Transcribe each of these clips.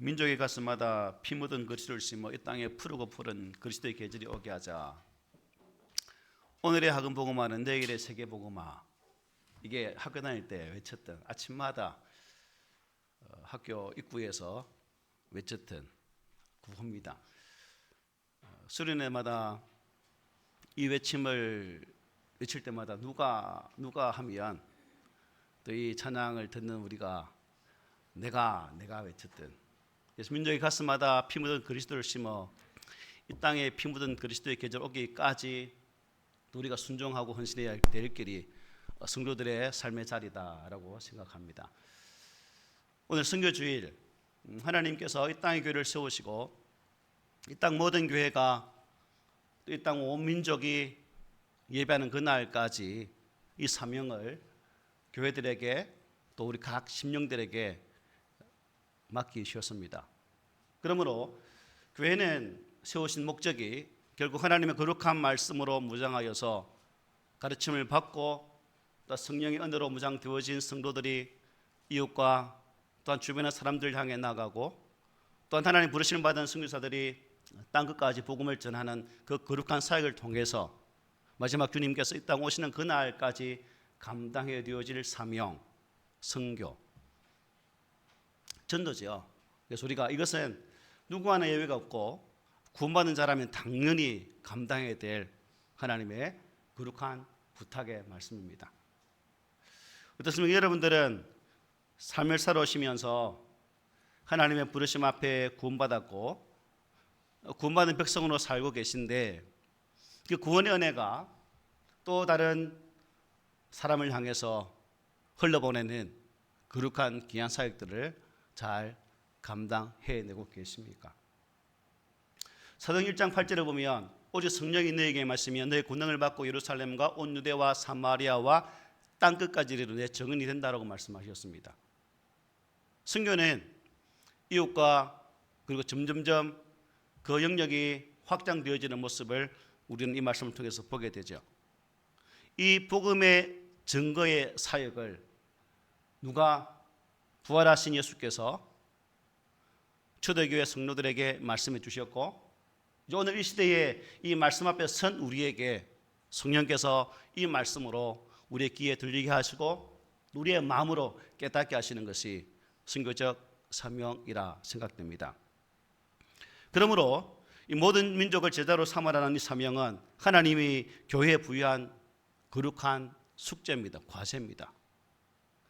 민족의 가슴마다 피 묻은 그리스도를 심어 이 땅에 푸르고 푸른 그리스도의 계절이 오게 하자. 오늘의 학은 복음화는 내일의 세계 복음화. 이게 학교 다닐 때 외쳤던, 아침마다 학교 입구에서 외쳤던 구호입니다. 수련회마다 이 외침을 외칠 때마다 누가 하면 또 이 찬양을 듣는 우리가 내가 외쳤던, 그래서 민족의 가슴마다 피 묻은 그리스도를 심어 이 땅에 피 묻은 그리스도의 계절 오기까지 우리가 순종하고 헌신해야 될 길이 성도들의 삶의 자리다라고 생각합니다. 오늘 선교주일, 하나님께서 이 땅의 교회를 세우시고 이 땅 모든 교회가 또 이 땅 온 민족이 예배하는 그날까지 이 사명을 교회들에게 또 우리 각 심령들에게 맡기셨습니다. 그러므로 교회는 세우신 목적이 결국 하나님의 거룩한 말씀으로 무장하여서 가르침을 받고 또 성령의 은혜로 무장되어진 성도들이 이웃과 또한 주변의 사람들 향해 나가고 또한 하나님 부르심을 받은 선교사들이 땅끝까지 복음을 전하는 그 거룩한 사역을 통해서 마지막 주님께서 이 땅 오시는 그날까지 감당해 되어질 사명, 선교, 전도죠. 그래서 우리가 이것은 누구 하나 예외가 없고 구원받은 자라면 당연히 감당해야 될 하나님의 거룩한 부탁의 말씀입니다. 어떻습니까? 여러분들은 삶을 살아오시면서 하나님의 부르심 앞에 구원받았고 구원받은 백성으로 살고 계신데 그 구원의 은혜가 또 다른 사람을 향해서 흘러보내는 거룩한 귀한 사역들을 잘 감당해내고 계십니까? 사도행 1장 8절을 보면 오직 성령이 너에게 말씀이여 너의 권능을 받고 예루살렘과 온 유대와 사마리아와 땅끝까지 이르러 내 증인이 된다라고 말씀하셨습니다. 선교는 이웃과 그리고 점점점 그 영역이 확장되어지는 모습을 우리는 이 말씀을 통해서 보게 되죠. 이 복음의 증거의 사역을 누가 부활하신 예수께서 초대교회 성도들에게 말씀해 주셨고 오늘 이 시대에 이 말씀 앞에 선 우리에게 성령께서 이 말씀으로 우리의 귀에 들리게 하시고 우리의 마음으로 깨닫게 하시는 것이 선교적 사명이라 생각됩니다. 그러므로 이 모든 민족을 제자로 삼으라는 이 사명은 하나님이 교회에 부여한 거룩한 숙제입니다. 과제입니다.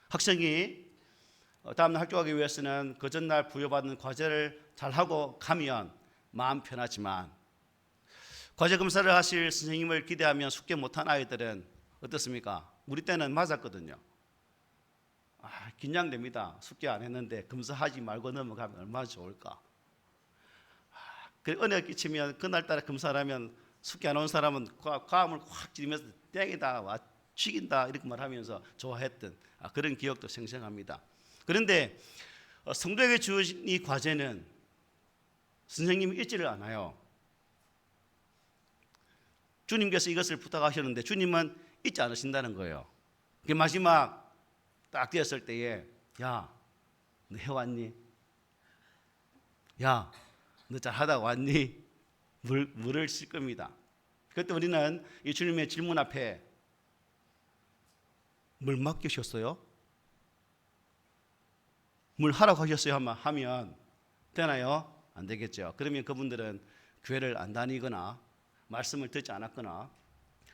학생이 다음날 학교 가기 위해서는 그 전날 부여받은 과제를 잘하고 가면 마음 편하지만 과제 검사를 하실 선생님을 기대하면 숙제 못한 아이들은 어떻습니까? 우리 때는 맞았거든요. 긴장됩니다. 숙제 안 했는데 검사하지 말고 넘어가면 얼마나 좋을까. 은혜가 끼치면 그날따라 검사를 하면 숙제 안 온 사람은 과음을 확 지르면서 땡이다, 와 죽인다 이렇게 말하면서 좋아했던 그런 기억도 생생합니다. 그런데 성도에게 주어진 이 과제는 선생님이 잊지를 않아요. 주님께서 이것을 부탁하셨는데 주님은 잊지 않으신다는 거예요. 마지막 딱 되었을 때에 야, 너 해왔니? 야, 너 잘하다 왔니? 물을 쉴 겁니다. 그때 우리는 이 주님의 질문 앞에 물 맡기셨어요? 물 하라고 하셨어요? 하면 되나요? 안 되겠죠. 그러면 그분들은 교회를 안 다니거나 말씀을 듣지 않았거나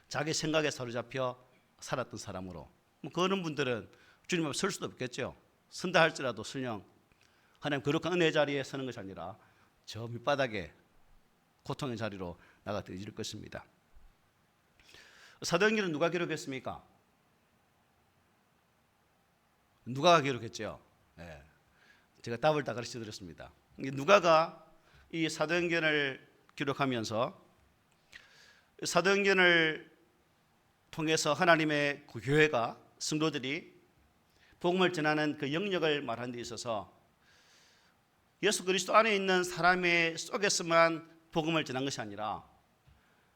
자기 생각에 사로잡혀 살았던 사람으로 그런 분들은 주님 앞에 설 수도 없겠죠. 선다 할지라도 설령 하나님 거룩한 은혜 자리에 서는 것이 아니라 저 밑바닥에 고통의 자리로 나가드릴 것입니다. 사도행전은 누가 기록했습니까? 누가가 기록했죠. 네. 제가 답을 다 가르쳐 드렸습니다. 누가가 이 사도행전을 기록하면서 사도행전을 통해서 하나님의 그 교회가 성도들이 복음을 전하는 그 영역을 말하는 데 있어서 예수 그리스도 안에 있는 사람의 속에서만 복음을 전한 것이 아니라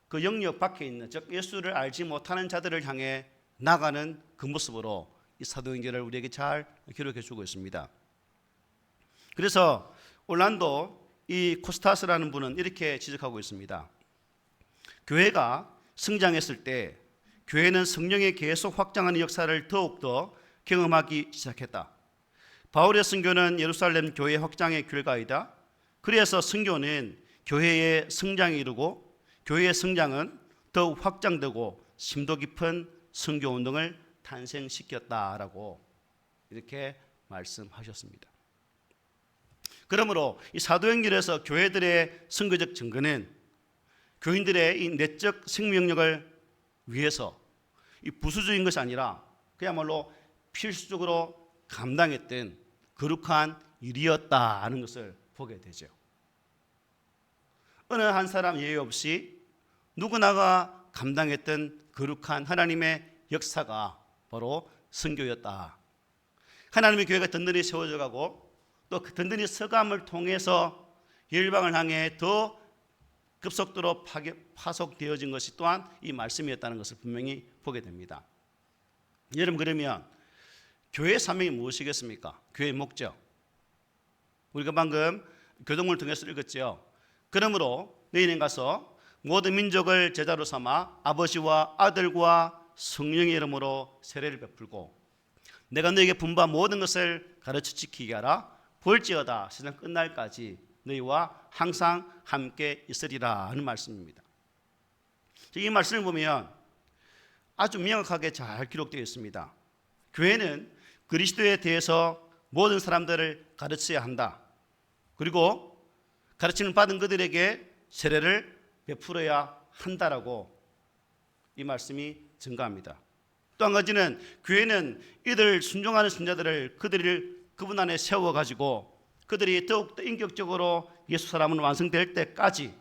그 영역 밖에 있는 즉 예수를 알지 못하는 자들을 향해 나가는 그 모습으로 이 사도행전을 우리에게 잘 기록해 주고 있습니다. 그래서 올란도 이 코스타스라는 분은 이렇게 지적하고 있습니다. 교회가 성장했을 때 교회는 성령의 계속 확장하는 역사를 더욱더 경험하기 시작했다. 바울의 선교는 예루살렘 교회 확장의 결과이다. 그래서 선교는 교회의 성장이 이루고 교회의 성장은 더욱 확장되고 심도 깊은 선교 운동을 탄생시켰다라고 이렇게 말씀하셨습니다. 그러므로 이 사도행전에서 교회들의 선교적 증거는 교인들의 이 내적 생명력을 위해서 이 부수적인 것이 아니라 그야말로 필수적으로 감당했던 거룩한 일이었다 하는 것을 보게 되죠. 어느 한 사람 예외 없이 누구나가 감당했던 거룩한 하나님의 역사가 바로 선교였다. 하나님의 교회가 든든히 세워져 가고 또 그 든든히 서감을 통해서 열방을 향해 더 급속도로 파속되어진 것이 또한 이 말씀이었다는 것을 분명히 보게 됩니다. 여러분, 그러면 교회의 사명이 무엇이겠습니까? 교회의 목적. 우리가 방금 교동문을 통해서 읽었죠. 그러므로 너희는 가서 모든 민족을 제자로 삼아 아버지와 아들과 성령의 이름으로 세례를 베풀고 내가 너에게 분부한 모든 것을 가르쳐 지키게 하라. 볼지어다 세상 끝날까지 너희와 항상 함께 있으리라 하는 말씀입니다. 이 말씀을 보면 아주 명확하게 잘 기록되어 있습니다. 교회는 그리스도에 대해서 모든 사람들을 가르쳐야 한다. 그리고 가르침을 받은 그들에게 세례를 베풀어야 한다라고 이 말씀이 증가합니다. 또 한 가지는 교회는 이들 순종하는 신자들을 그분 안에 세워가지고 그들이 더욱더 인격적으로 예수 사람은 완성될 때까지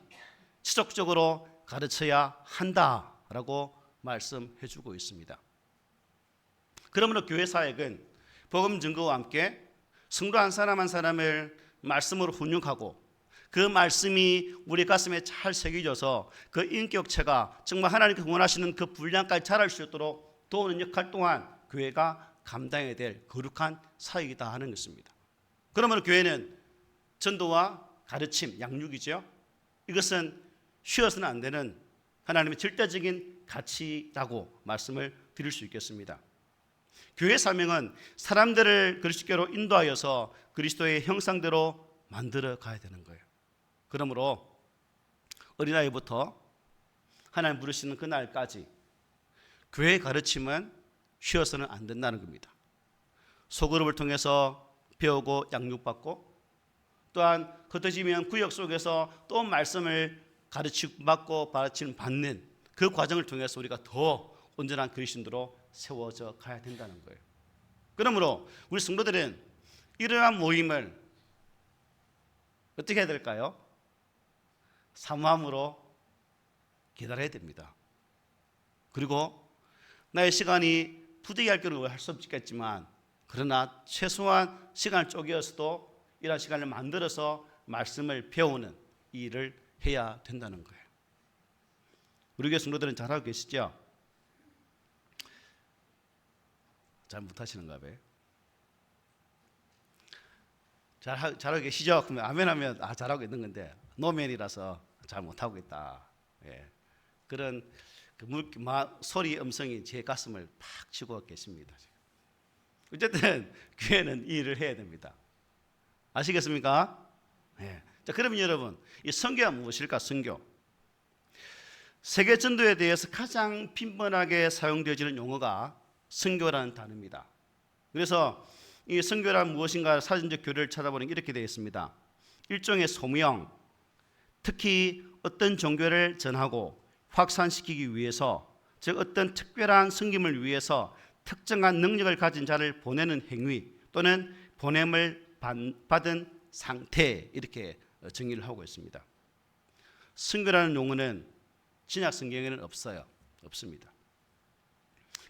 지속적으로 가르쳐야 한다라고 말씀해주고 있습니다. 그러므로 교회 사역은 복음 증거와 함께 성도 한 사람 한 사람을 말씀으로 훈육하고 그 말씀이 우리 가슴에 잘 새겨져서 그 인격체가 정말 하나님께서 원하시는 그 분량까지 자랄 수 있도록 도우는 역할 또한 교회가 감당해야 될 거룩한 사역이다 하는 것입니다. 그러면 교회는 전도와 가르침, 양육이죠. 이것은 쉬어서는 안 되는 하나님의 절대적인 가치라고 말씀을 드릴 수 있겠습니다. 교회 사명은 사람들을 그리스도로 인도하여서 그리스도의 형상대로 만들어 가야 되는 거예요. 그러므로 어린아이부터 하나님 부르시는 그날까지 교회의 가르침은 쉬어서는 안 된다는 겁니다. 소그룹을 통해서 배우고 양육받고 또한 흩어지면 구역 속에서 또 말씀을 가르치고 가르침을 받는 그 과정을 통해서 우리가 더 온전한 그리스도로 세워져 가야 된다는 거예요. 그러므로 우리 성도들은 이러한 모임을 어떻게 해야 될까요? 사모함으로 기다려야 됩니다. 그리고 나의 시간이 부득이할 경우는 할 수 없겠지만 그러나 최소한 시간을 쪼개어서도 이런 시간을 만들어서 말씀을 배우는 이 일을 해야 된다는 거예요. 우리 교회 성도들은 잘하고 계시죠? 잘 못하시는가 봐요. 잘하고 계시죠? 그러면 아멘 하면 잘하고 있는 건데 노멘이라서 잘 못하고 있다. 예. 그런 소리 음성이 제 가슴을 팍 치고 계십니다. 어쨌든 교회는 이 일을 해야 됩니다. 아시겠습니까? 네. 자, 그러면 여러분, 이 선교가 무엇일까? 선교. 세계 전도에 대해서 가장 빈번하게 사용되어지는 용어가 선교라는 단어입니다. 그래서 이 선교란 무엇인가 사전적 교리를 찾아보니 이렇게 되어 있습니다. 일종의 소명, 특히 어떤 종교를 전하고 확산시키기 위해서, 즉 어떤 특별한 섬김을 위해서 특정한 능력을 가진 자를 보내는 행위 또는 보냄을 받은 상태, 이렇게 정의를 하고 있습니다. 선교라는 용어는 신약 성경에는 없습니다.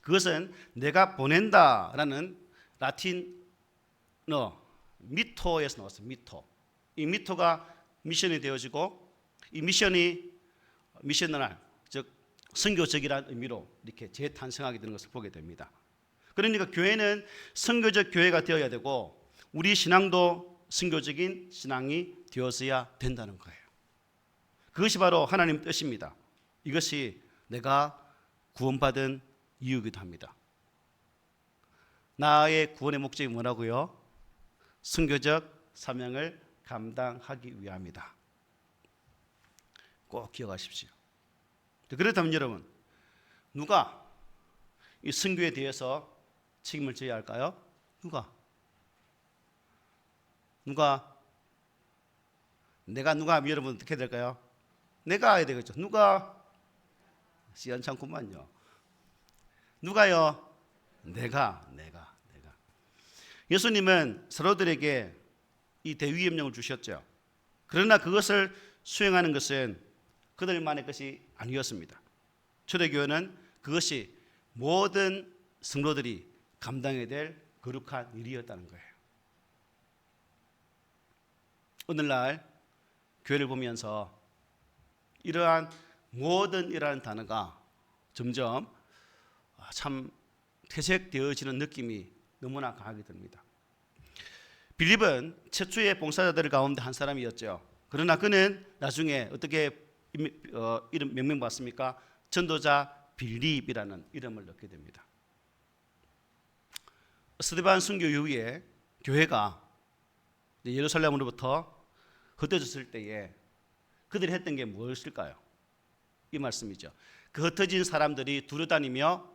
그것은 내가 보낸다라는 라틴어 미토에서 나왔어요. 미토. 이 미토가 미션이 되어지고 이 미셔널, 즉 선교적이라는 의미로 이렇게 재탄생하게 되는 것을 보게 됩니다. 그러니까 교회는 선교적 교회가 되어야 되고 우리 신앙도 선교적인 신앙이 되어서야 된다는 거예요. 그것이 바로 하나님 뜻입니다. 이것이 내가 구원받은 이유이기도 합니다. 나의 구원의 목적이 뭐라고요? 선교적 사명을 감당하기 위함이다. 꼭 기억하십시오. 그렇다면 여러분, 누가 이 선교에 대해서 책임을 져야 할까요? 누가? 내가 누가 하면 여러분 어떻게 될까요? 내가 해야 되겠죠. 누가? 시원찮구만요. 누가요? 내가. 예수님은 사도들에게 이 대위 명령을 주셨죠. 그러나 그것을 수행하는 것은 그들만의 것이 아니었습니다. 초대교회는 그것이 모든 성도들이 감당해야 될 거룩한 일이었다는 거예요. 오늘날 교회를 보면서 이러한 모든이라는 단어가 점점 참 퇴색되어지는 느낌이 너무나 강하게 듭니다. 빌립은 최초의 봉사자들 가운데 한 사람이었죠. 그러나 그는 나중에 어떻게 이름 명명 받습니까? 전도자 빌립이라는 이름을 얻게 됩니다. 스데반 순교 이후에 교회가 예루살렘으로부터 흩어졌을 때에 그들이 했던 게 무엇일까요? 이 말씀이죠. 그 흩어진 사람들이 두루다니며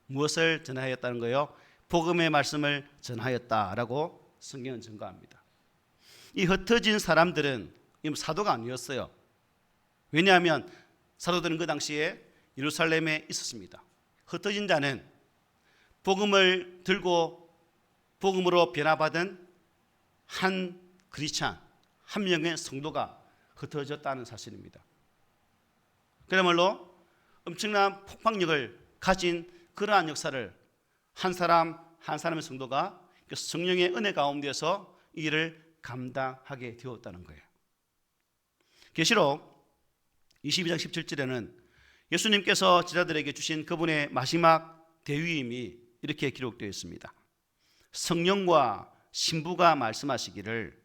무엇을 전하였다는 거예요? 복음의 말씀을 전하였다라고 성경은 증거합니다. 이 흩어진 사람들은 사도가 아니었어요. 왜냐하면 사도들은 그 당시에 예루살렘에 있었습니다. 흩어진 자는 복음을 들고 복음으로 변화받은 한 크리스찬, 한 명의 성도가 흩어졌다는 사실입니다. 그야말로 엄청난 폭발력을 가진 그러한 역사를 한 사람 한 사람의 성도가 성령의 은혜 가운데서 이 일을 감당하게 되었다는 거예요. 계시록 22장 17절에는 예수님께서 제자들에게 주신 그분의 마지막 대위임이 이렇게 기록되어 있습니다. 성령과 신부가 말씀하시기를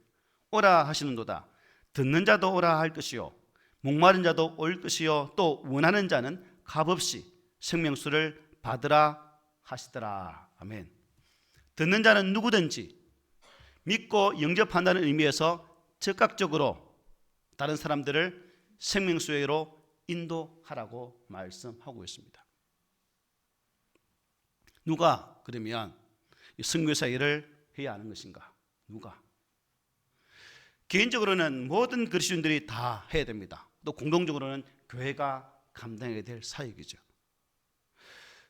오라 하시는도다. 듣는 자도 오라 할 것이요 목마른 자도 올 것이요 또 원하는 자는 값없이 생명수를 받으라 하시더라. 아멘. 듣는 자는 누구든지 믿고 영접한다는 의미에서 즉각적으로 다른 사람들을 생명수회로 인도하라고 말씀하고 있습니다. 누가 그러면 선교사 일을 해야 하는 것인가? 누가? 개인적으로는 모든 그리스도인들이 다 해야 됩니다. 또 공동적으로는 교회가 감당해야 될 사역이죠.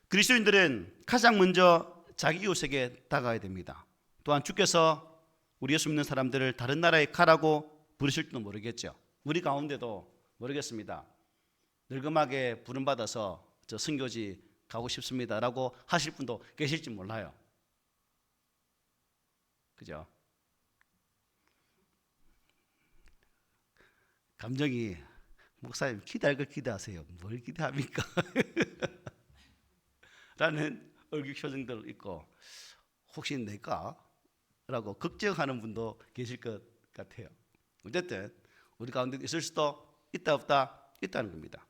그리스도인들은 가장 먼저 자기 이웃에게 다가가야 됩니다. 또한 주께서 우리 예수 믿는 사람들을 다른 나라에 가라고 부르실지도 모르겠죠. 우리 가운데도 모르겠습니다. 늙음하게 부름받아서 저 선교지 가고 싶습니다라고 하실 분도 계실지 몰라요. 그죠? 감정이 목사님 기대할 걸 기대하세요. 뭘 기대합니까? 라는 얼굴 표정도 있고 혹시 내가? 라고 걱정하는 분도 계실 것 같아요. 어쨌든 우리 가운데 있을 수도 있다 없다 있다는 겁니다.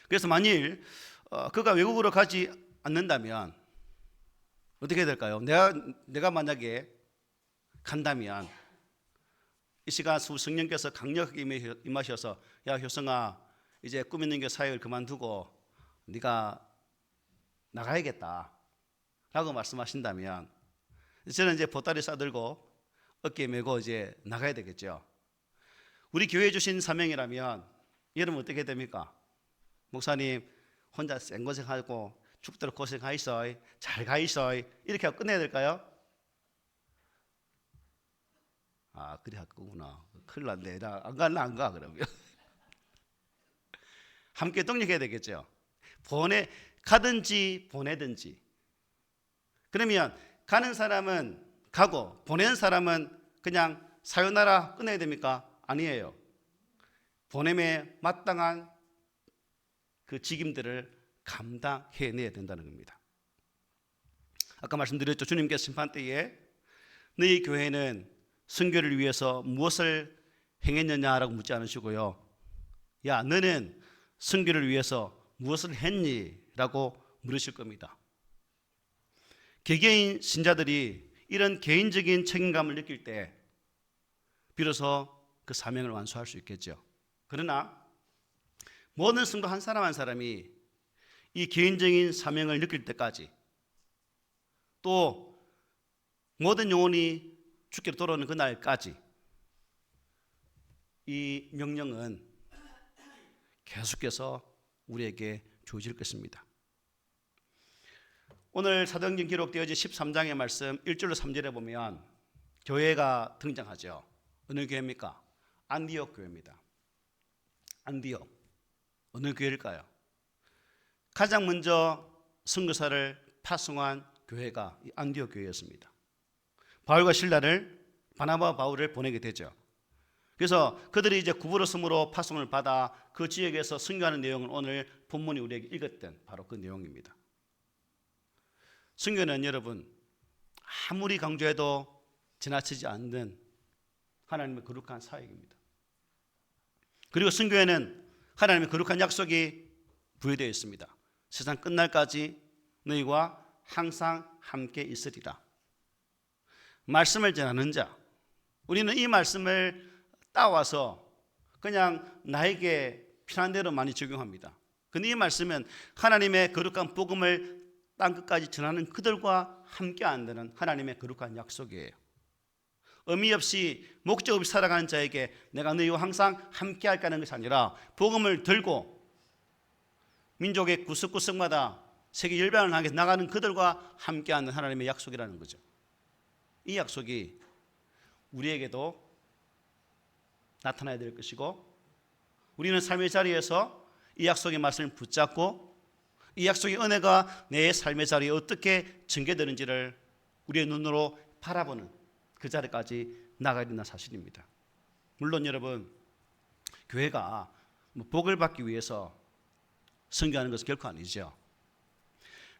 그래서 만일 그가 외국으로 가지 않는다면 어떻게 될까요? 내가 만약에 간다면 이 시간 성령께서 강력하게 임하셔서 야 효성아 이제 꿈 있는 게 사역을 그만두고 네가 나가야겠다 라고 말씀하신다면 저는 이제 보따리 싸들고 어깨에 메고 이제 나가야 되겠죠. 우리 교회에 주신 사명이라면 여러분 어떻게 됩니까? 목사님 혼자 생고생하고 죽도록 고생하이소 잘 가이소 이렇게 하고 끝내야 될까요? 아 그래 할 거구나. 큰일 났네. 나 안 갈라 안 가 그러면 함께 동력해야 되겠죠. 가든지 보내든지. 그러면 가는 사람은 가고 보내는 사람은 그냥 사요나라 끝내야 됩니까? 아니에요. 보냄에 마땅한 그 직임들을 감당해내야 된다는 겁니다. 아까 말씀드렸죠. 주님께서 심판 때에 너희 교회는 선교를 위해서 무엇을 행했느냐라고 묻지 않으시고요. 야, 너는 선교를 위해서 무엇을 했니? 라고 물으실 겁니다. 개개인 신자들이 이런 개인적인 책임감을 느낄 때 비로소 그 사명을 완수할 수 있겠죠. 그러나 모든 성도 한 사람 한 사람이 이 개인적인 사명을 느낄 때까지, 또 모든 영혼이 주께로 돌아오는 그날까지 이 명령은 계속해서 우리에게 주어질 것입니다. 오늘 사도행전 기록되어진 13장의 말씀 1절로 3절에 보면 교회가 등장하죠. 어느 교회입니까? 안디옥 교회입니다. 안디옥. 어느 교회일까요? 가장 먼저 선교사를 파송한 교회가 이 안디옥 교회였습니다. 바울과 실라를, 바나바와 바울을 보내게 되죠. 그래서 그들이 이제 구부러섬으로 파송을 받아 그 지역에서 선교하는 내용을 오늘 본문이 우리에게 읽었던 바로 그 내용입니다. 선교는 여러분 아무리 강조해도 지나치지 않는 하나님의 거룩한 사역입니다. 그리고 선교에는 하나님의 거룩한 약속이 부여되어 있습니다. 세상 끝날까지 너희와 항상 함께 있으리라. 말씀을 전하는 자, 우리는 이 말씀을 따와서 그냥 나에게 필요한 대로 많이 적용합니다. 근데 이 말씀은 하나님의 거룩한 복음을 땅끝까지 전하는 그들과 함께 한다는 하나님의 거룩한 약속이에요. 의미 없이 목적 없이 살아가는 자에게 내가 너희와 항상 함께 할까는 것이 아니라 복음을 들고 민족의 구석구석마다 세계 열방을 향해 나가는 그들과 함께하는 하나님의 약속이라는 거죠. 이 약속이 우리에게도 나타나야 될 것이고, 우리는 삶의 자리에서 이 약속의 말씀을 붙잡고 이 약속의 은혜가 내 삶의 자리에 어떻게 전개되는지를 우리의 눈으로 바라보는 그 자리까지 나가야 된다는 사실입니다. 물론 여러분, 교회가 복을 받기 위해서 선교하는 것은 결코 아니죠.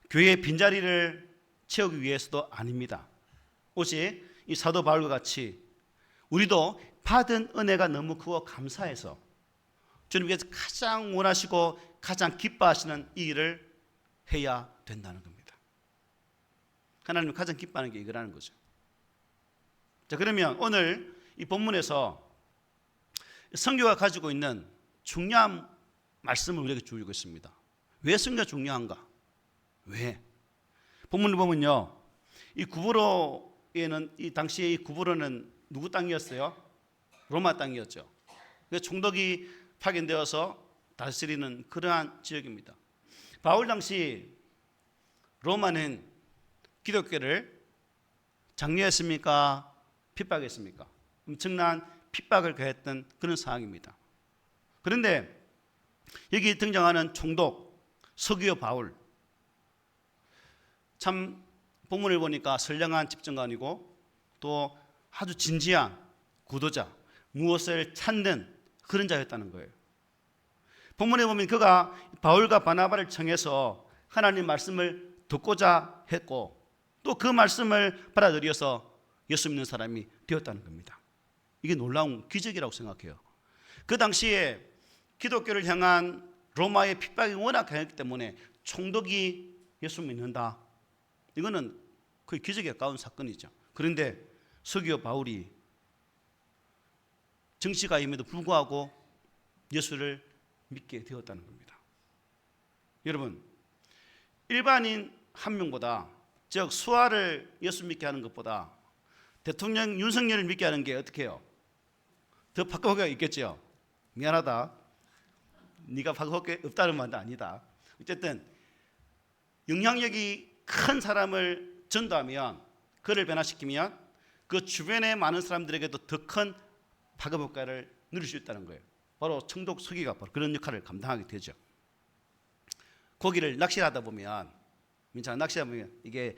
교회의 빈자리를 채우기 위해서도 아닙니다. 오직 이 사도 바울과 같이 우리도 받은 은혜가 너무 크고 감사해서 주님께서 가장 원하시고 가장 기뻐하시는 이 일을 해야 된다는 겁니다. 하나님이 가장 기뻐하는 게 이거라는 거죠. 자, 그러면 오늘 이 본문에서 선교가 가지고 있는 중요한 말씀을 우리에게 주고 있습니다. 왜 선교가 중요한가? 왜? 본문을 보면요, 이 구브로에는, 이 당시에 이 구브로는 누구 땅이었어요? 로마 땅이었죠. 총독이 파견되어서 다스리는 그러한 지역입니다. 바울 당시 로마는 기독교를 장려했습니까? 핍박했습니까? 엄청난 핍박을 가했던 그런 상황입니다. 그런데 여기 등장하는 총독 서기오 바울, 참 본문을 보니까 선량한 집정관이고 또 아주 진지한 구도자, 무엇을 찾는 그런 자였다는 거예요. 본문에 보면 그가 바울과 바나바를 청해서 하나님 말씀을 듣고자 했고 또 그 말씀을 받아들여서 예수 믿는 사람이 되었다는 겁니다. 이게 놀라운 기적이라고 생각해요. 그 당시에 기독교를 향한 로마의 핍박이 워낙 강했기 때문에 총독이 예수 믿는다, 이거는 거의 기적에 가까운 사건이죠. 그런데 서기오 바울이 정치가임에도 불구하고 예수를 믿게 되었다는 겁니다. 여러분, 일반인 한 명보다, 즉 수아를 예수 믿게 하는 것보다 대통령 윤석열을 믿게 하는 게 어떻게 해요? 더 바꿔보기가 있겠죠. 미안하다, 네가 바꿔볼 게 없다는 말도 아니다. 어쨌든 영향력이 큰 사람을 전도하면, 그를 변화시키면 그 주변의 많은 사람들에게도 더 큰 파급효과를 누릴 수 있다는 거예요. 바로 총독 서기가 바로 그런 역할을 감당하게 되죠. 고기를 낚시를 하다 보면, 민찬 낚시하다 보면 이게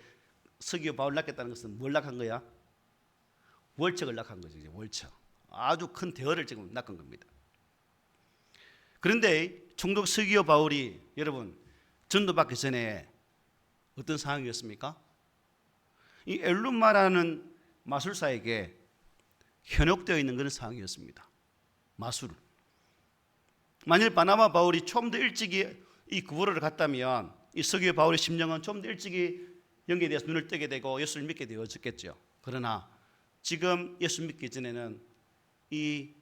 서기오 바울 낚였다는 것은 뭘 낚은 거야? 월척을 낚은 거죠. 이제 월척. 아주 큰 대어를 지금 낚은 겁니다. 그런데 총독 서기오 바울이 여러분 전도받기 전에 어떤 상황이었습니까? 이 엘룸마라는 마술사에게 현혹되어 있는 그런 상황이었습니다. 마술. 만일 바나바 바울이 좀 더 일찍이 이 구보로를 갔다면 이 서기의 바울의 심령은 좀 더 일찍이 연계에 대해서 눈을 뜨게 되고 예수를 믿게 되어졌겠죠. 그러나 지금 예수 믿기 전에는 이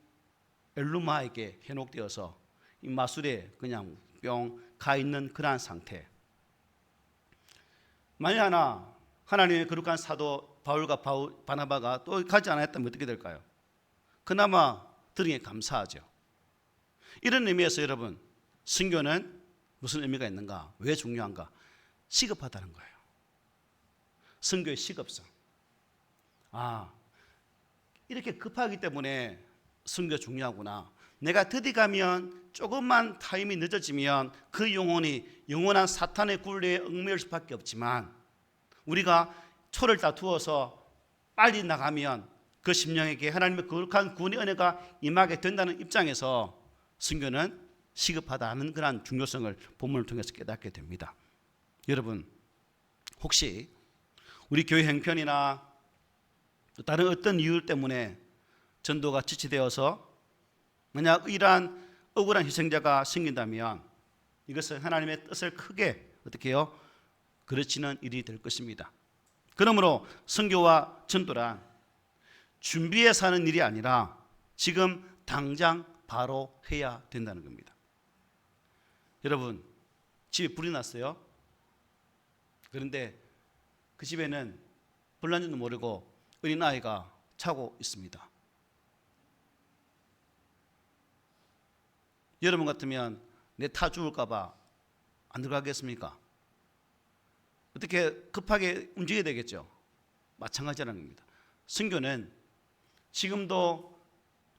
엘루마에게 현혹되어서 이 마술에 그냥 뿅 가 있는 그러한 상태. 만일 하나님의 거룩한 사도 바울과 바나바가 또 가지 않았다면 어떻게 될까요? 그나마 들으니 감사하죠. 이런 의미에서 여러분, 선교는 무슨 의미가 있는가? 왜 중요한가? 시급하다는 거예요. 선교의 시급성. 이렇게 급하기 때문에 선교가 중요하구나. 내가 더디 가면 조금만 타임이 늦어지면 그 영혼이 영원한 사탄의 굴레에 얽매일 수밖에 없지만 우리가 초를 다투어서 빨리 나가면 그 심령에게 하나님의 거룩한 구원의 은혜가 임하게 된다는 입장에서 선교는 시급하다는 그런 중요성을 본문을 통해서 깨닫게 됩니다. 여러분, 혹시 우리 교회 형편이나 또 다른 어떤 이유 때문에 전도가 지체되어서 만약 이러한 억울한 희생자가 생긴다면 이것은 하나님의 뜻을 크게 어떻게 해요? 그르치는 일이 될 것입니다. 그러므로 선교와 전도란 준비해서 하는 일이 아니라 지금 당장 바로 해야 된다는 겁니다. 여러분, 집에 불이 났어요. 그런데 그 집에는 불난지도 모르고 어린아이가 자고 있습니다. 여러분 같으면 내 타 죽을까 봐 안 들어가겠습니까? 어떻게 급하게 움직여야 되겠죠. 마찬가지라는 겁니다. 선교는 지금도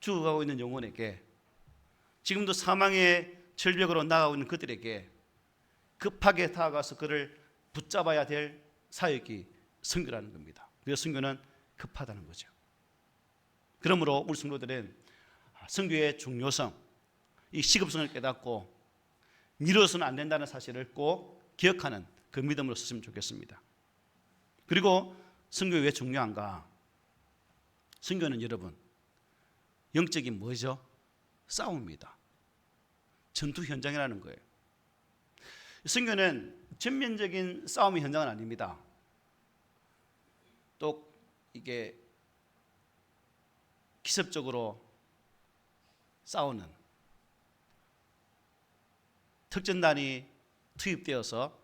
죽어가고 있는 영혼에게, 지금도 사망의 절벽으로 나가고 있는 그들에게 급하게 다가가서 그를 붙잡아야 될 사역이 선교라는 겁니다. 그래서 선교는 급하다는 거죠. 그러므로 우리 성도들은 선교의 중요성, 이 시급성을 깨닫고 미뤄서는 안 된다는 사실을 꼭 기억하는 그 믿음으로 썼으면 좋겠습니다. 그리고 선교가 왜 중요한가? 선교는 여러분, 영적인 뭐죠? 싸움입니다. 전투 현장이라는 거예요. 선교는 전면적인 싸움의 현장은 아닙니다. 또 이게 기습적으로 싸우는 특전단이 투입되어서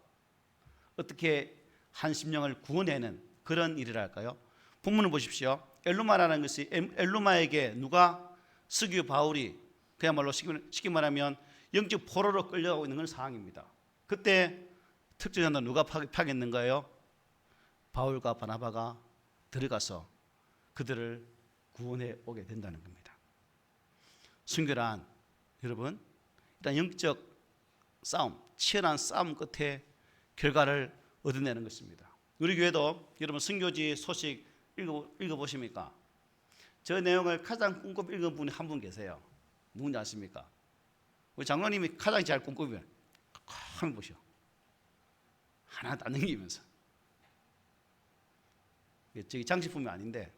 어떻게 한 심령을 구원해내는 그런 일이랄까요? 본문을 보십시오. 엘루마라는 것이 엘루마에게 누가 스기오 바울이 그야말로 쉽게 말하면 영적 포로로 끌려가고 있는 그런 상황입니다. 그때 특전단은 누가 파견했는가요? 바울과 바나바가 들어가서 그들을 구원해 오게 된다는 겁니다. 순결한 여러분, 일단 영적 싸움, 치열한 싸움 끝에 결과를 얻어내는 것입니다. 우리 교회도 여러분 선교지 소식 읽어보십니까? 저 내용을 가장 꼼꼼히 읽은 분이 한 분 계세요. 누군지 아십니까? 우리 장로님이 가장 잘 꼼꼼히 한번 보시오. 하나도 안 넘기면서. 저기 장식품이 아닌데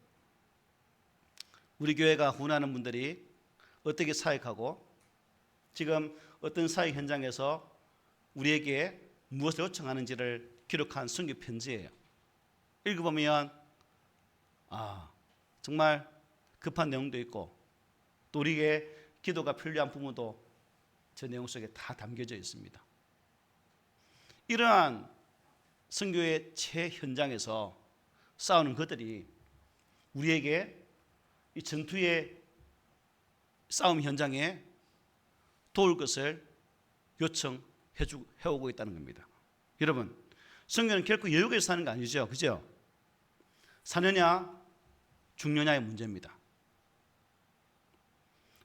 우리 교회가 후원하는 분들이 어떻게 사역하고 지금 어떤 사역 현장에서 우리에게 무엇을 요청하는지를 기록한 선교 편지예요. 읽어보면 정말 급한 내용도 있고 또 우리에게 기도가 필요한 부분도 저 내용 속에 다 담겨져 있습니다. 이러한 선교의 최현장에서 싸우는 그들이 우리에게 이 전투의 싸움 현장에 도울 것을 요청해오고 있다는 겁니다. 여러분, 선교는 결코 여유에서 사는 거 아니죠, 그죠? 사느냐 죽느냐의 문제입니다.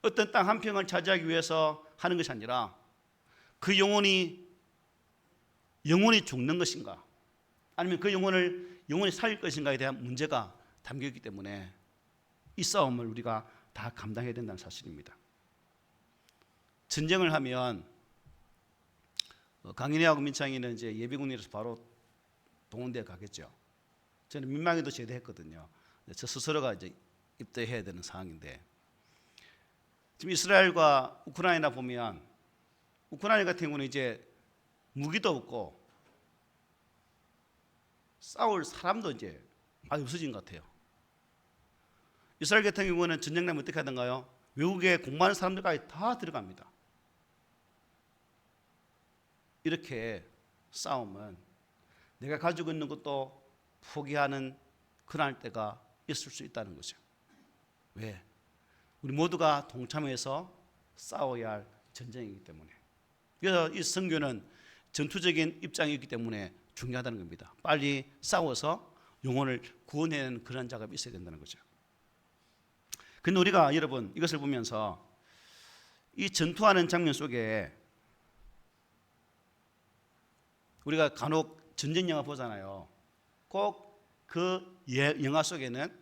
어떤 땅 한 평을 차지하기 위해서 하는 것이 아니라 그 영혼이 죽는 것인가 아니면 그 영혼이 살릴 것인가에 대한 문제가 담겨있기 때문에 이 싸움을 우리가 다 감당해야 된다는 사실입니다. 전쟁을 하면 강인이하고 민창이는 이제 예비군이라서 바로 동원대에 가겠죠. 저는 민망해도 제대했거든요. 저 스스로가 이제 입대해야 되는 상황인데, 지금 이스라엘과 우크라이나 보면 우크라이나 같은 경우는 이제 무기도 없고 싸울 사람도 이제 아예 없어진 것 같아요. 이스라엘 같은 경우는 전쟁 나면 어떻게 하던가요? 외국에 공부하는 사람들까지 다 들어갑니다. 이렇게 싸우면 내가 가지고 있는 것도 포기하는 그날 때가 있을 수 있다는 거죠. 왜? 우리 모두가 동참해서 싸워야 할 전쟁이기 때문에. 그래서 이 선교는 전투적인 입장이기 때문에 중요하다는 겁니다. 빨리 싸워서 영혼을 구원해내는 그런 작업이 있어야 된다는 거죠. 근데 우리가 여러분 이것을 보면서 이 전투하는 장면 속에 우리가 간혹 전쟁 영화 보잖아요. 꼭 그 영화 속에는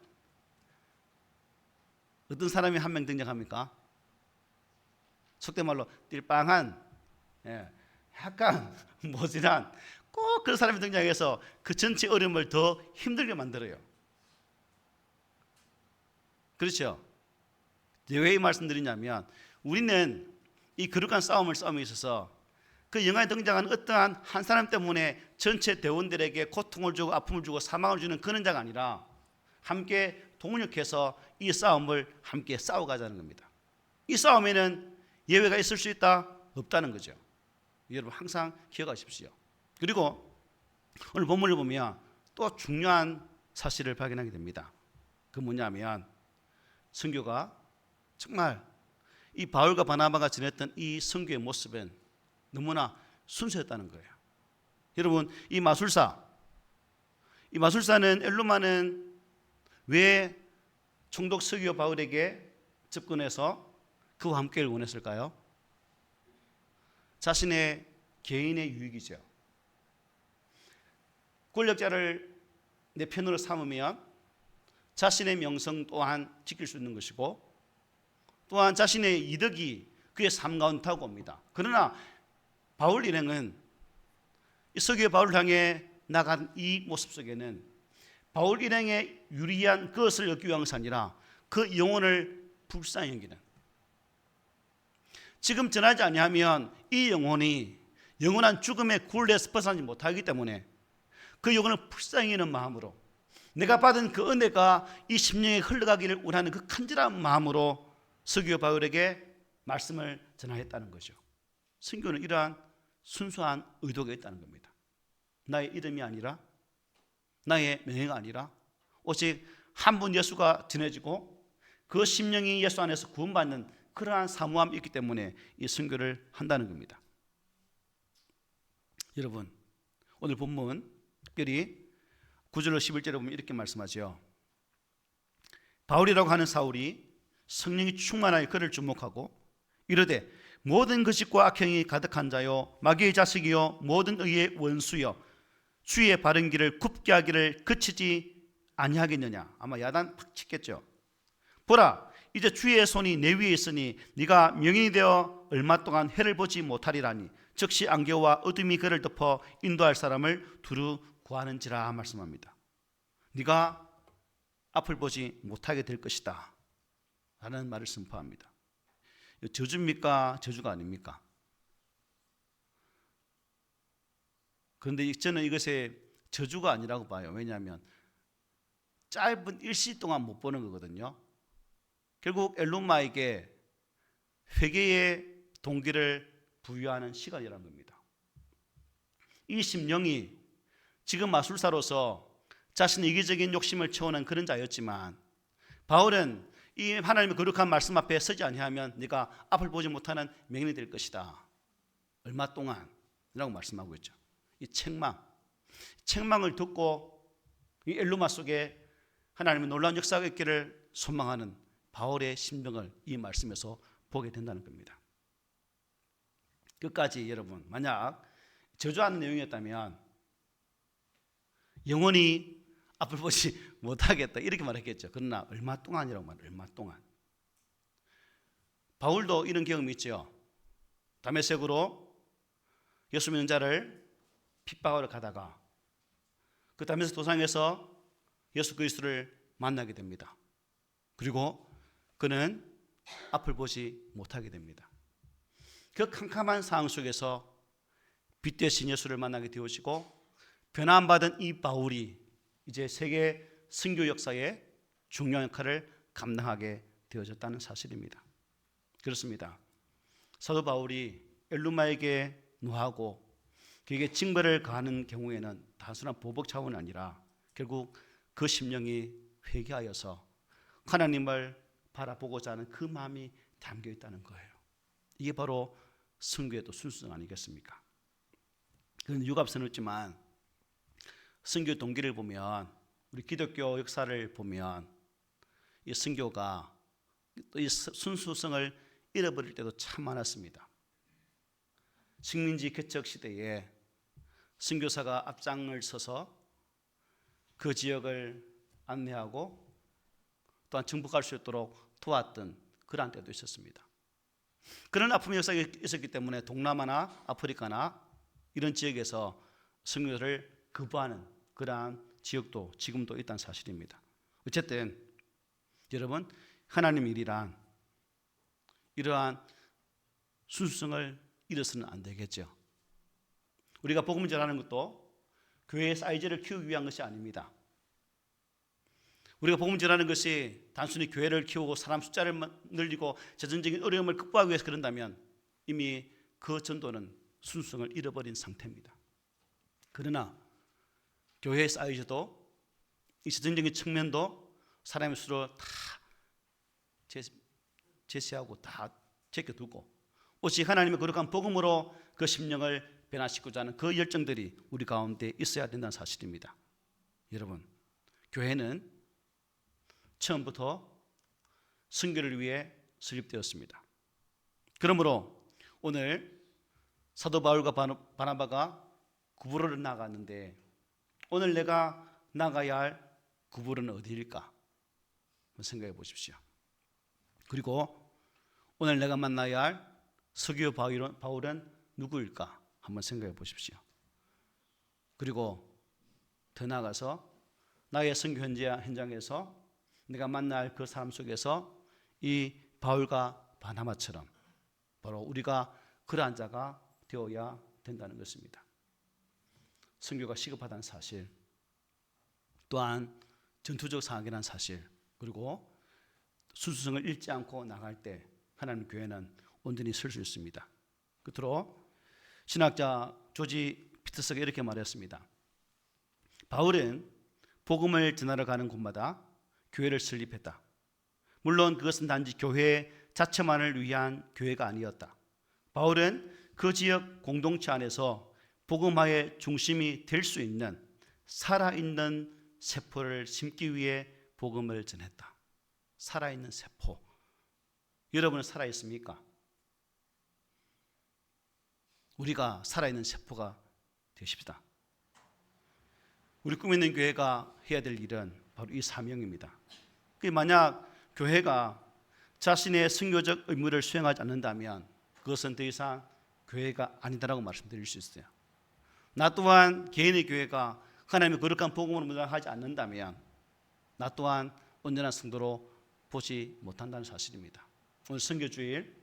어떤 사람이 한 명 등장합니까? 속된 말로 띨빵한, 약간 모질한 꼭 그런 사람이 등장해서 그 전체 어려움을 더 힘들게 만들어요. 그렇죠? 왜 이 말씀드리냐면 우리는 이 거룩한 싸움에 있어서 그 영화에 등장하는 어떠한 한 사람 때문에 전체 대원들에게 고통을 주고 아픔을 주고 사망을 주는 그런 자가 아니라 함께 동력해서 이 싸움을 함께 싸워가자는 겁니다. 이 싸움에는 예외가 있을 수 있다? 없다는 거죠. 여러분 항상 기억하십시오. 그리고 오늘 본문을 보면 또 중요한 사실을 발견하게 됩니다. 그 뭐냐면 선교가 정말 이 바울과 바나바가 지냈던 이 선교의 모습은 너무나 순수했다는 거예요. 여러분 이 마술사는 엘루마는 왜 총독 서기오 바울에게 접근해서 그와 함께를 원했을까요? 자신의 개인의 유익이죠. 권력자를 내 편으로 삼으면 자신의 명성 또한 지킬 수 있는 것이고 또한 자신의 이득이 그의 삶 가운데 타고 옵니다. 그러나 바울 일행은 이 서기오 바울을 향해 나간 이 모습 속에는 바울 일행의 유리한 그것을 얻기 위한 것이 아니라 그 영혼을 불쌍히 여기는, 지금 전하지 아니하면 이 영혼이 영원한 죽음의 굴레에서 벗어나지 못하기 때문에 그 영혼을 불쌍히 여기는 마음으로 내가 받은 그 은혜가 이 심령에 흘러가기를 원하는 그 간절한 마음으로 서기오 바울에게 말씀을 전하였다는 거죠. 선교는 이러한 순수한 의도가 있다는 겁니다. 나의 이름이 아니라 나의 명예가 아니라 오직 한 분 예수가 전해지고 그 심령이 예수 안에서 구원받는 그러한 사모함이 있기 때문에 이 선교를 한다는 겁니다. 여러분 오늘 본문 특별히 9절로 11절에 보면 이렇게 말씀하죠. 바울이라고 하는 사울이 성령이 충만하여 그를 주목하고 이르되 모든 거짓과 악행이 가득한 자요 마귀의 자식이요 모든 의의 원수요 주의 바른 길을 굽게 하기를 그치지 아니하겠느냐. 아마 야단 팍 치겠죠. 보라 이제 주의 손이 내 위에 있으니 네가 명인이 되어 얼마 동안 해를 보지 못하리라니 즉시 안개와 어둠이 그를 덮어 인도할 사람을 두루 구하는지라 말씀합니다. 네가 앞을 보지 못하게 될 것이다 라는 말을 선포합니다. 저주입니까? 저주가 아닙니까? 그런데 저는 이것에 저주가 아니라고 봐요. 왜냐하면 짧은 일시 동안 못 보는 거거든요. 결국 엘루마에게 회개의 동기를 부여하는 시간이라는 겁니다. 이 심령이 지금 마술사로서 자신의 이기적인 욕심을 채우는 그런 자였지만 바울은 이 하나님의 거룩한 말씀 앞에 서지 아니하면 네가 앞을 보지 못하는 맹인이 될 것이다. 얼마 동안 라고 말씀하고 있죠. 이 책망을 듣고 이 엘루마 속에 하나님의 놀라운 역사가 있기를 소망하는 바울의 심정을 이 말씀에서 보게 된다는 겁니다. 끝까지 여러분 만약 저주하는 내용이었다면 영원히 앞을 보지 못하겠다 이렇게 말했겠죠. 그러나 얼마 동안이라고 말해요. 얼마 동안. 바울도 이런 경험이 있죠. 다메섹으로 예수 믿는 자를 핍박하러 가다가 그 다메섹 도상에서 예수 그리스도를 만나게 됩니다. 그리고 그는 앞을 보지 못하게 됩니다. 그 캄캄한 상황 속에서 빛 대신 예수를 만나게 되어지고 변화받은 이 바울이 이제 세계 선교 역사에 중요한 역할을 감당하게 되어졌다는 사실입니다. 그렇습니다. 사도 바울이 엘루마에게 노하고 그에게 징벌을 가하는 경우에는 단순한 보복 차원이 아니라 결국 그 심령이 회개하여서 하나님을 바라보고자 하는 그 마음이 담겨 있다는 거예요. 이게 바로 선교의 또 순수 아니겠습니까? 그건 유감스럽지만 선교 동기를 보면, 우리 기독교 역사를 보면 이 선교가 이 순수성을 잃어버릴 때도 참 많았습니다. 식민지 개척 시대에 선교사가 앞장을 서서 그 지역을 안내하고 또한 정복할 수 있도록 도왔던 그러한 때도 있었습니다. 그런 아픔의 역사가 있었기 때문에 동남아나 아프리카나 이런 지역에서 선교를 거부하는 그러한 지역도 지금도 있다는 사실입니다. 어쨌든 여러분, 하나님 일이란 이러한 순수성을 잃어서는 안 되겠죠. 우리가 복음을 전하는 것도 교회의 사이즈를 키우기 위한 것이 아닙니다. 우리가 복음을 전하는 것이 단순히 교회를 키우고 사람 숫자를 늘리고 재정적인 어려움을 극복하기 위해서 그런다면 이미 그 전도는 순수성을 잃어버린 상태입니다. 그러나 교회의 사이즈도 이 재정적인 측면도 사람의 수로 다 제시하고 다 제껴두고 오직 하나님의 거룩한 복음으로 그 심령을 변화시키고자 하는 그 열정들이 우리 가운데 있어야 된다는 사실입니다. 여러분, 교회는 처음부터 선교를 위해 설립되었습니다. 그러므로 오늘 사도 바울과 바나바가 구부로를 나갔는데 오늘 내가 나가야 할 구부로는 어디일까? 한번 생각해 보십시오. 그리고 오늘 내가 만나야 할 서기오 바울은 누구일까? 한번 생각해 보십시오. 그리고 더 나아가서 나의 선교 현장에서 내가 만날 그 사람 속에서 이 바울과 바나바처럼 바로 우리가 그러한 자가 되어야 된다는 것입니다. 선교가 시급하다는 사실, 또한 전투적 상황이라는 사실, 그리고 순수성을 잃지 않고 나갈 때 하나님 교회는 온전히 설 수 있습니다. 끝으로 신학자 조지 피터스가 이렇게 말했습니다. 바울은 복음을 전하러 가는 곳마다 교회를 설립했다. 물론 그것은 단지 교회 자체만을 위한 교회가 아니었다. 바울은 그 지역 공동체 안에서 복음화의 중심이 될 수 있는 살아있는 세포를 심기 위해 복음을 전했다. 살아있는 세포. 여러분은 살아있습니까? 우리가 살아있는 세포가 되십시다. 우리 꿈 있는 교회가 해야 될 일은 바로 이 사명입니다. 만약 교회가 자신의 선교적 의무를 수행하지 않는다면 그것은 더 이상 교회가 아니다라고 말씀드릴 수 있어요. 나 또한 개인의 교회가 하나님의 거룩한 복음을 무장하지 않는다면 나 또한 온전한 성도로 보지 못한다는 사실입니다. 오늘 선교주일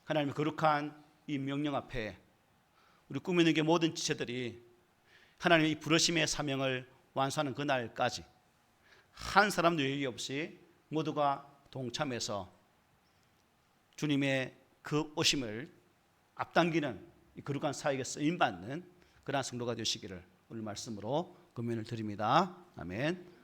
하나님의 거룩한 이 명령 앞에 우리 꿈 있는 게 모든 지체들이 하나님의 이 부르심의 사명을 완수하는 그날까지 한 사람도 예의 없이 모두가 동참해서 주님의 그 오심을 앞당기는 이 거룩한 사역에 쓰임받는 그러한 성도가 되시기를 오늘 말씀으로 권면을 드립니다. 아멘.